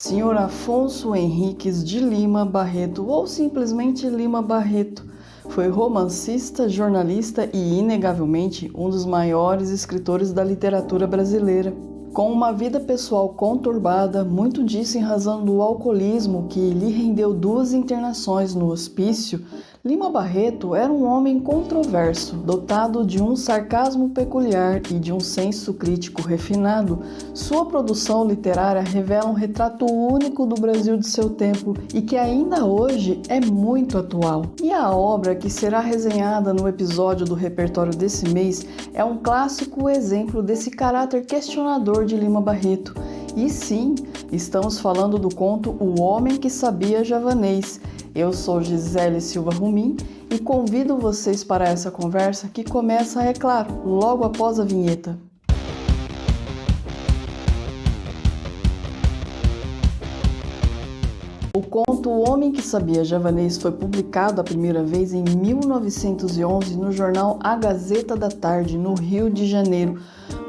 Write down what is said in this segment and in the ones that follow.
Senhor Afonso Henriques de Lima Barreto, ou simplesmente Lima Barreto, foi romancista, jornalista e, inegavelmente, um dos maiores escritores da literatura brasileira. Com uma vida pessoal conturbada, muito disso em razão do alcoolismo que lhe rendeu 2 internações no hospício, Lima Barreto era um homem controverso, dotado de um sarcasmo peculiar e de um senso crítico refinado. Sua produção literária revela um retrato único do Brasil de seu tempo e que ainda hoje é muito atual. E a obra que será resenhada no episódio do repertório desse mês é um clássico exemplo desse caráter questionador de Lima Barreto. E sim, estamos falando do conto O Homem que Sabia Javanês. Eu sou Gisele Silva Rumim e convido vocês para essa conversa que começa, é claro, logo após a vinheta. O conto O Homem que Sabia Javanês foi publicado a primeira vez em 1911 no jornal A Gazeta da Tarde, no Rio de Janeiro.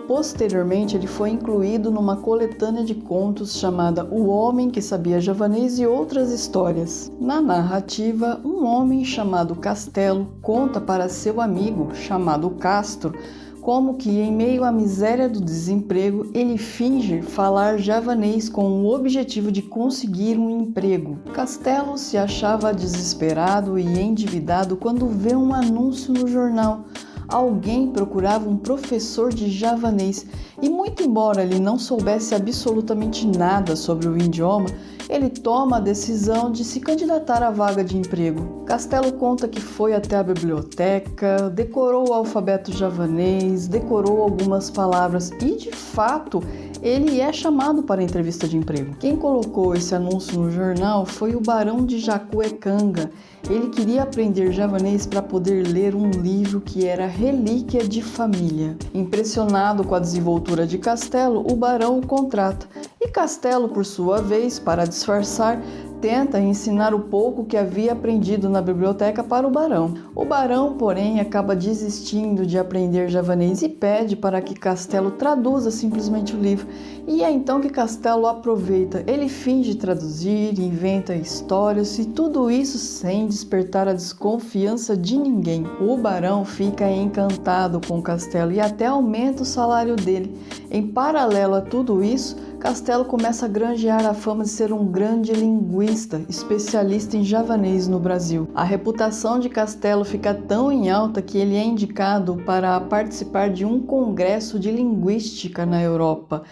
Posteriormente, ele foi incluído numa coletânea de contos chamada O Homem que Sabia Javanês e Outras Histórias. Na narrativa, um homem chamado Castelo conta para seu amigo, chamado Castro, como que, em meio à miséria do desemprego, ele finge falar javanês com o objetivo de conseguir um emprego. Castelo se achava desesperado e endividado quando vê um anúncio no jornal. Alguém procurava um professor de javanês e, muito embora ele não soubesse absolutamente nada sobre o idioma, ele toma a decisão de se candidatar à vaga de emprego. Castelo conta que foi até a biblioteca, decorou o alfabeto javanês, decorou algumas palavras e, de fato, ele é chamado para a entrevista de emprego. Quem colocou esse anúncio no jornal foi o Barão de Jacuecanga. Ele queria aprender javanês para poder ler um livro que era relíquia de família. Impressionado com a desenvoltura de Castelo, o barão o contrata. E Castelo, por sua vez, para disfarçar, tenta ensinar o pouco que havia aprendido na biblioteca para o barão. O barão, porém, acaba desistindo de aprender javanês e pede para que Castelo traduza simplesmente o livro. E é então que Castelo aproveita. Ele finge traduzir, inventa histórias e tudo isso sem despertar a desconfiança de ninguém. O barão fica encantado com Castelo e até aumenta o salário dele. Em paralelo a tudo isso, Castelo começa a granjear a fama de ser um grande linguista, especialista em javanês no Brasil. A reputação de Castelo fica tão em alta que ele é indicado para participar de um congresso de linguística na Europa.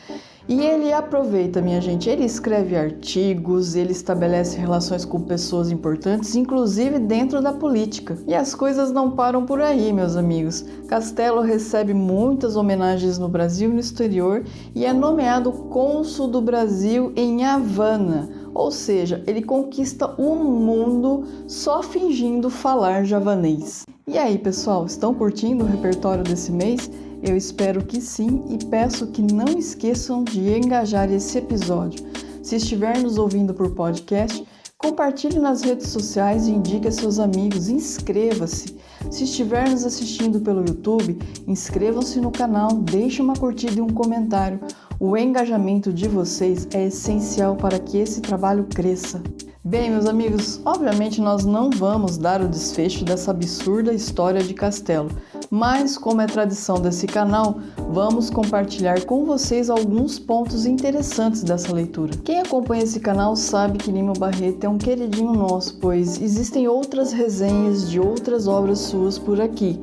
E ele aproveita, minha gente, ele escreve artigos, ele estabelece relações com pessoas importantes, inclusive dentro da política. E as coisas não param por aí, meus amigos. Castelo recebe muitas homenagens no Brasil e no exterior e é nomeado cônsul do Brasil em Havana. Ou seja, ele conquista o mundo só fingindo falar javanês. E aí, pessoal, estão curtindo o repertório desse mês? Eu espero que sim e peço que não esqueçam de engajar esse episódio. Se estiver nos ouvindo por podcast, compartilhe nas redes sociais e indique a seus amigos. Inscreva-se. Se estiver nos assistindo pelo YouTube, inscrevam-se no canal, deixe uma curtida e um comentário. O engajamento de vocês é essencial para que esse trabalho cresça. Bem, meus amigos, obviamente nós não vamos dar o desfecho dessa absurda história de Castelo, mas como é tradição desse canal, vamos compartilhar com vocês alguns pontos interessantes dessa leitura. Quem acompanha esse canal sabe que Lima Barreto é um queridinho nosso, pois existem outras resenhas de outras obras suas por aqui.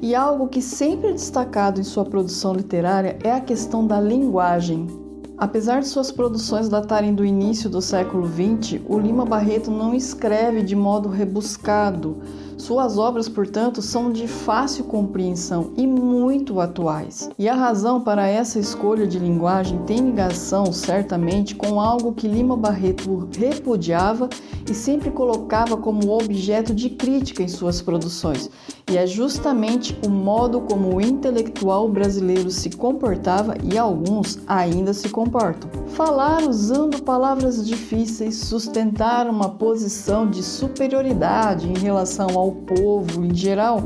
E algo que sempre é destacado em sua produção literária é a questão da linguagem. Apesar de suas produções datarem do início do século XX, o Lima Barreto não escreve de modo rebuscado. Suas obras, portanto, são de fácil compreensão e muito atuais. E a razão para essa escolha de linguagem tem ligação, certamente, com algo que Lima Barreto repudiava e sempre colocava como objeto de crítica em suas produções. E é justamente o modo como o intelectual brasileiro se comportava e alguns ainda se comportam. Falar usando palavras difíceis, sustentar uma posição de superioridade em relação ao povo em geral,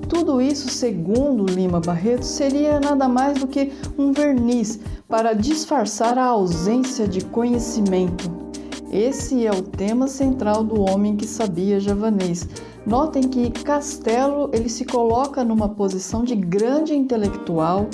Tudo isso, segundo Lima Barreto, seria nada mais do que um verniz para disfarçar a ausência de conhecimento. Esse é o tema central do Homem que Sabia Javanês. Notem que Castelo ele se coloca numa posição de grande intelectual,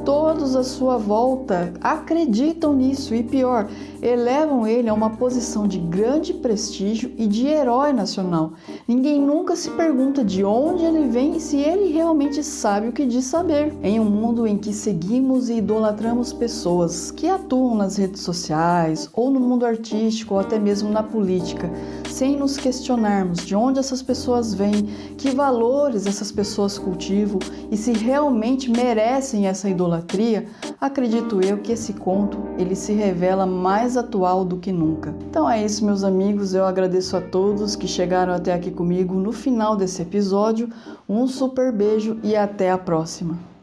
todos à sua volta acreditam nisso e pior, elevam ele a uma posição de grande prestígio e de herói nacional. Ninguém nunca se pergunta de onde ele vem e se ele realmente sabe o que diz saber. Em um mundo em que seguimos e idolatramos pessoas que atuam nas redes sociais ou no mundo artístico ou até mesmo na política, sem nos questionarmos de onde essas pessoas vêm, que valores essas pessoas cultivam e se realmente merecem essa idolatria, acredito eu que esse conto ele se revela mais atual do que nunca. Então é isso, meus amigos, eu agradeço a todos que chegaram até aqui comigo no final desse episódio, um super beijo e até a próxima.